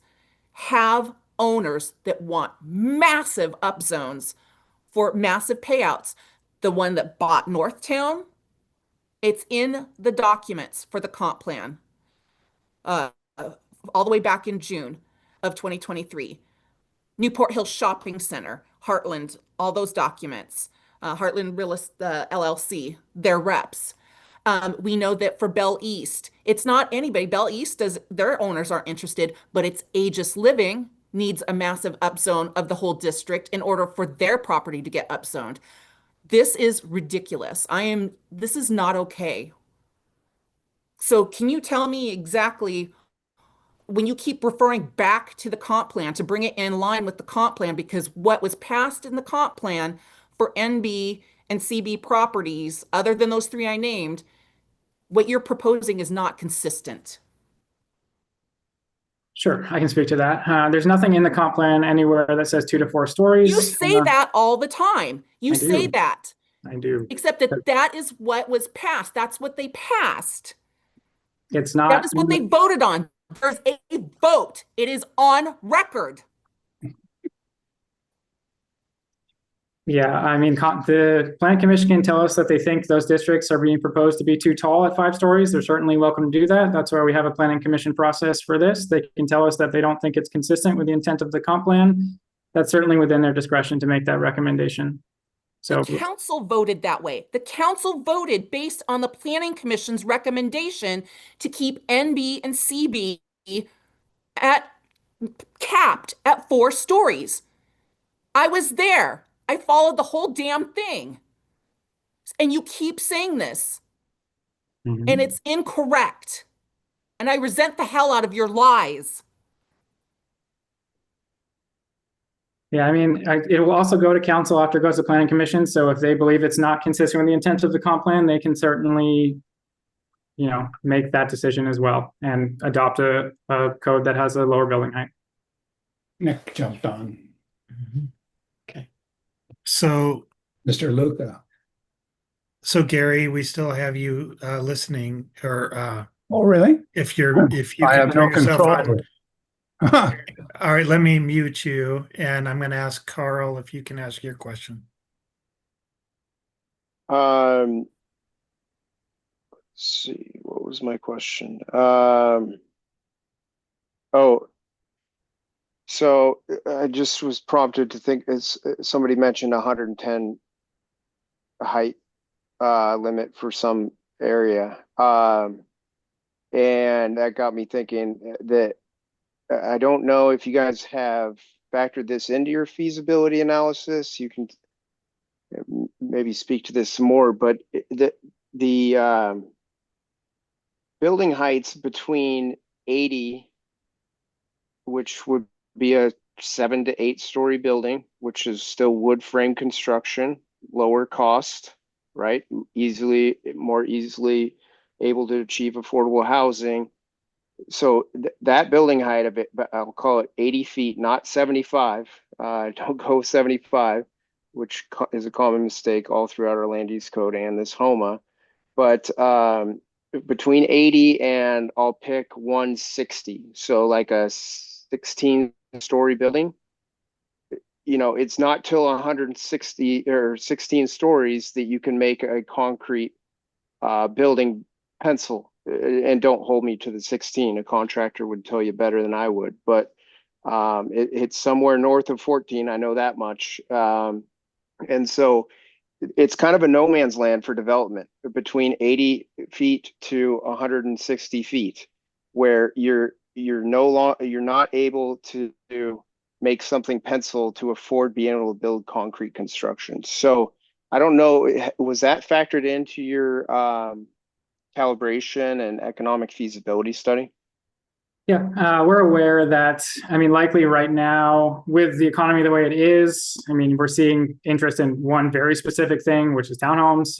have owners that want massive upzones for massive payouts. The one that bought Northtown, it's in the documents for the comp plan, uh, all the way back in June of 2023. Newport Hill Shopping Center, Heartland, all those documents, Heartland Real LLC, their reps. We know that for Bell East, it's not anybody. Bell East does, their owners aren't interested, but it's Aegis Living needs a massive upzone of the whole district in order for their property to get upzoned. This is ridiculous. This is not okay. So can you tell me exactly, when you keep referring back to the comp plan to bring it in line with the comp plan, because what was passed in the comp plan for NB and CB properties, other than those three I named, what you're proposing is not consistent. Sure, I can speak to that. There's nothing in the comp plan anywhere that says 2 to 4 stories. You say that all the time. You I say do. that. I do. Except that that is what was passed. That's what they passed. It's That not. is what they voted on. There's a vote. It is on record. Yeah, I mean, the Plan Commission can tell us that they think those districts are being proposed to be too tall at 5 stories. They're certainly welcome to do that. That's why we have a Planning Commission process for this. They can tell us that they don't think it's consistent with the intent of the comp plan. That's certainly within their discretion to make that recommendation. So The council voted that way. The council voted based on the Planning Commission's recommendation to keep NB and CB at capped at 4 stories. I was there. I followed the whole damn thing. And you keep saying this, and it's incorrect. And I resent the hell out of your lies. yeah, I mean, it will also go to council after it goes to Planning Commission. So if they believe it's not consistent with the intent of the comp plan, they can certainly, make that decision as well and adopt a code that has a lower building height. Nick jumped on. Okay. So, Mr. Luca. so Gary, we still have you listening, or Oh, really? if you I can have no turn yourself on. control. All right, let me mute you, and I'm going to ask Carl if you can ask your question. Let's see, what was my question? So I just was prompted to think, as somebody mentioned 110 height limit for some area. And that got me thinking that I don't know if you guys have factored this into your feasibility analysis. You can maybe speak to this some more, but the building heights between 80, which would be a 7 to 8 story building, which is still wood frame construction, lower cost, right? More easily able to achieve affordable housing. So that building height of it, I'll call it 80 feet, not 75. Don't go 75, which is a common mistake all throughout our land use code and this HOMA. But between 80 and I'll pick 160. So like a 16-story building. It's not till 160 or 16 stories that you can make a concrete building pencil. And don't hold me to the 16. A contractor would tell you better than I would, but it's somewhere north of 14. I know that much. And so it's kind of a no man's land for development between 80 feet to 160 feet, where you're not able to make something pencil to afford being able to build concrete construction. So I don't know, was that factored into your calibration and economic feasibility study? Yeah, we're aware that, likely right now with the economy the way it is, we're seeing interest in one very specific thing, which is townhomes.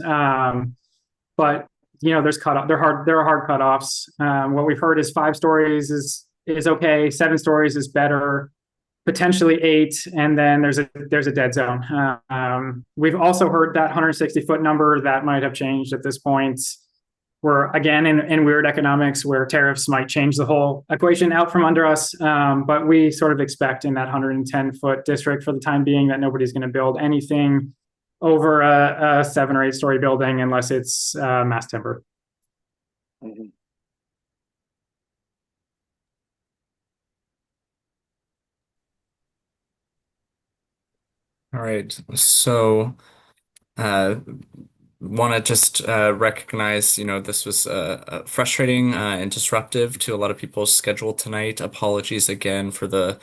But there's cutoff. There are hard cutoffs. What we've heard is 5 stories is okay. 7 stories is better. Potentially 8, and then there's a dead zone. We've also heard that 160-foot number that might have changed at this point. We're again in weird economics where tariffs might change the whole equation out from under us. But we sort of expect in that 110-foot district for the time being that nobody's going to build anything over a 7 or 8 story building unless it's mass timber. Mm-hmm. All right, so want to just recognize, this was frustrating and disruptive to a lot of people's schedule tonight. Apologies again for the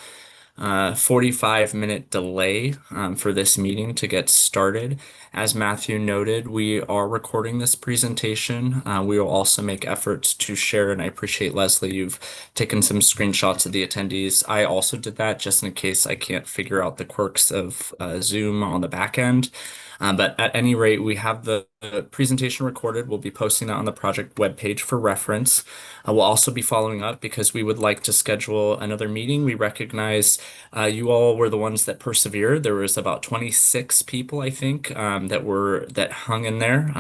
45-minute delay for this meeting to get started. As Matthew noted, we are recording this presentation. We will also make efforts to share, and I appreciate, Leslie, you've taken some screenshots of the attendees. I also did that just in case I can't figure out the quirks of Zoom on the back end. But at any rate, we have the presentation recorded. We'll be posting that on the project webpage for reference. We'll also be following up because we would like to schedule another meeting. We recognize you all were the ones that persevered. There was about 26 people, I think, that hung in there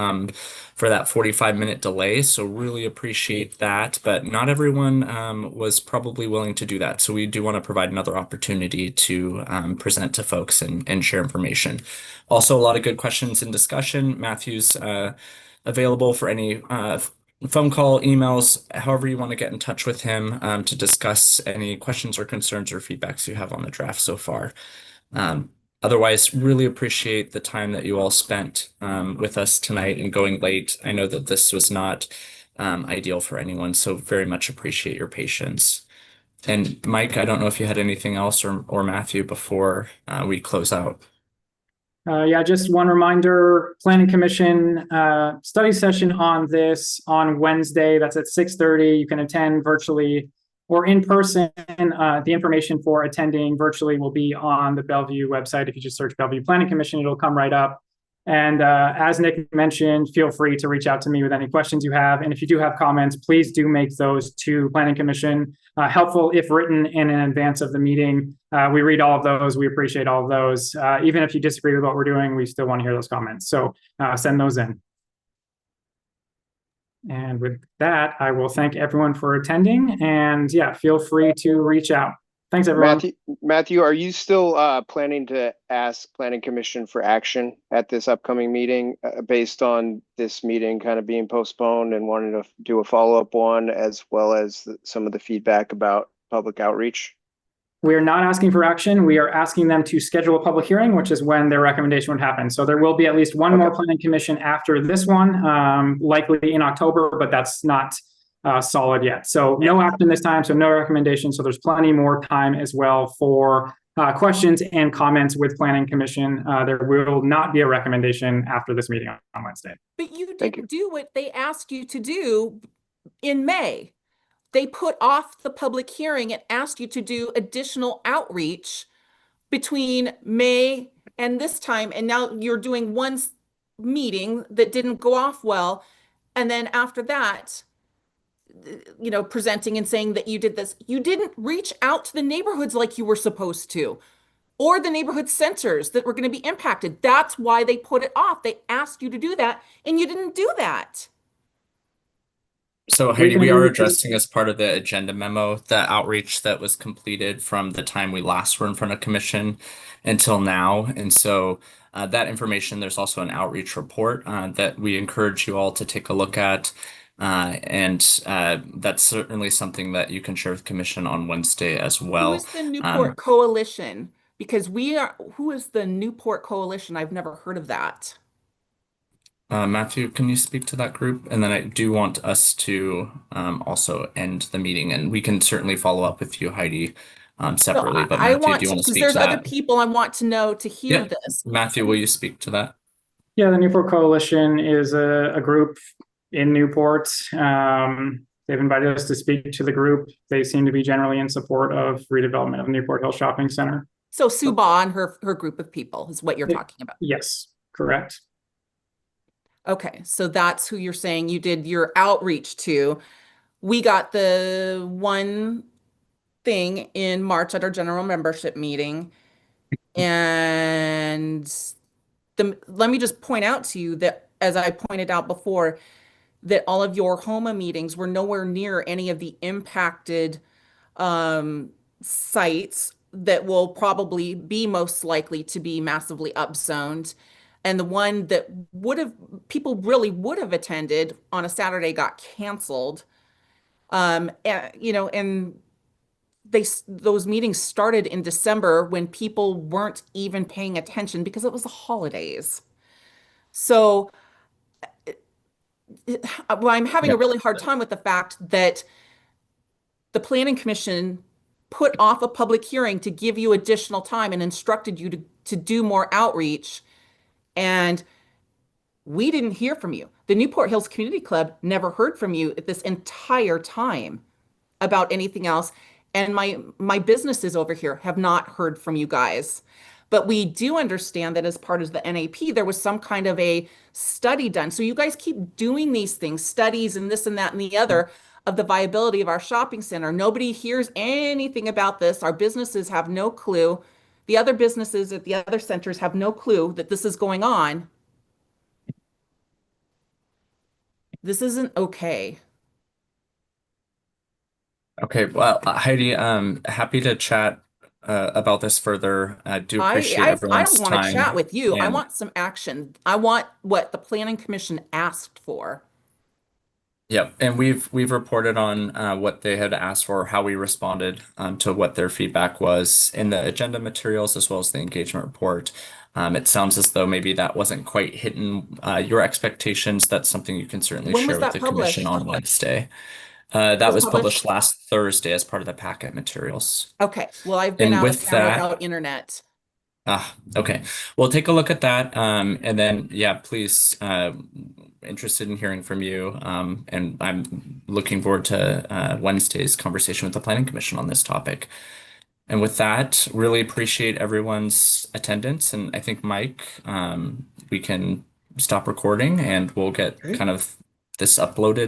for that 45-minute delay. So really appreciate that. But not everyone was probably willing to do that. So we do want to provide another opportunity to present to folks and share information. Also, a lot of good questions and discussion. Matthew's available for any phone call, emails, however you want to get in touch with him to discuss any questions or concerns or feedbacks you have on the draft so far. Otherwise, really appreciate the time that you all spent with us tonight and going late. I know that this was not ideal for anyone, so very much appreciate your patience. And Mike, I don't know if you had anything else or Matthew before we close out. Yeah, just one reminder, Planning Commission study session on this on Wednesday. That's at 6:30. You can attend virtually or in person. The information for attending virtually will be on the Bellevue website. If you just search Bellevue Planning Commission, it'll come right up. And as Nick mentioned, feel free to reach out to me with any questions you have. And if you do have comments, please do make those to Planning Commission. Helpful if written in advance of the meeting. We read all of those. We appreciate all of those. Even if you disagree with what we're doing, we still want to hear those comments. So send those in. And with that, I will thank everyone for attending. And yeah, feel free to reach out. Thanks, everyone. Matthew, are you still planning to ask Planning Commission for action at this upcoming meeting based on this meeting kind of being postponed and wanting to do a follow-up one, as well as some of the feedback about public outreach? We are not asking for action. We are asking them to schedule a public hearing, which is when their recommendation would happen. So there will be at least one more Planning Commission after this one, likely in October, but that's not solid yet. So no action this time, so no recommendation. So there's plenty more time as well for questions and comments with Planning Commission. There will not be a recommendation after this meeting on Wednesday. But you didn't do what they asked you to do in May. They put off the public hearing and asked you to do additional outreach between May and this time. And now you're doing one meeting that didn't go off well. And then after that, you know, presenting and saying that you did this. You didn't reach out to the neighborhoods like you were supposed to, or the neighborhood centers that were going to be impacted. That's why they put it off. They asked you to do that, and you didn't do that. So Heidi, we are addressing as part of the agenda memo, the outreach that was completed from the time we last were in front of commission until now. And so that information, there's also an outreach report that we encourage you all to take a look at. And that's certainly something that you can share with commission on Wednesday as well. Who is the Newport Coalition? Because who is the Newport Coalition? I've never heard of that. Matthew, can you speak to that group? And then I do want us to also end the meeting, and we can certainly follow up with you, Heidi, separately. But Matthew, do you want to speak to that? Because there's other people I want to know to hear this. Matthew, will you speak to that? Yeah, the Newport Coalition is a group in Newport. They've invited us to speak to the group. They seem to be generally in support of redevelopment of Newport Hill Shopping Center. So Sue Baugh and her group of people is what you're talking about. Yes, correct. Okay, so that's who you're saying you did your outreach to. We got the one thing in March at our general membership meeting. And let me just point out to you that, as I pointed out before, that all of your HOMA meetings were nowhere near any of the impacted sites that will probably be most likely to be massively upzoned. And the one that people really would have attended on a Saturday got canceled. And, you know, and those meetings started in December when people weren't even paying attention because it was the holidays. So I'm having a really hard time with the fact that the Planning Commission put off a public hearing to give you additional time and instructed you to do more outreach. And we didn't hear from you. The Newport Hills Community Club never heard from you at this entire time about anything else. And my businesses over here have not heard from you guys. But we do understand that as part of the NAP, there was some kind of a study done. So you guys keep doing these things, studies and this and that and the other of the viability of our shopping center. Nobody hears anything about this. Our businesses have no clue. The other businesses at the other centers have no clue that this is going on. This isn't okay. Okay, well, Heidi, happy to chat about this further. I do appreciate I everyone's don't want to time. chat with you. I and- want some action. I want what the planning commission asked for. Yep, and we've reported on what they had asked for, how we responded to what their feedback was in the agenda materials as well as the engagement report. It sounds as though maybe that wasn't quite hitting your expectations. That's something you can certainly When was share with that the commission published? on Wednesday. That Was was published? published last Thursday as part of the packet materials. Okay, well, I've been And out of with town that, without internet. Okay. Well, take a look at that. And then, yeah, please, interested in hearing from you. And I'm looking forward to Wednesday's conversation with the Planning Commission on this topic. And with that, really appreciate everyone's attendance. And I think, Mike, we can stop recording and we'll get kind of this uploaded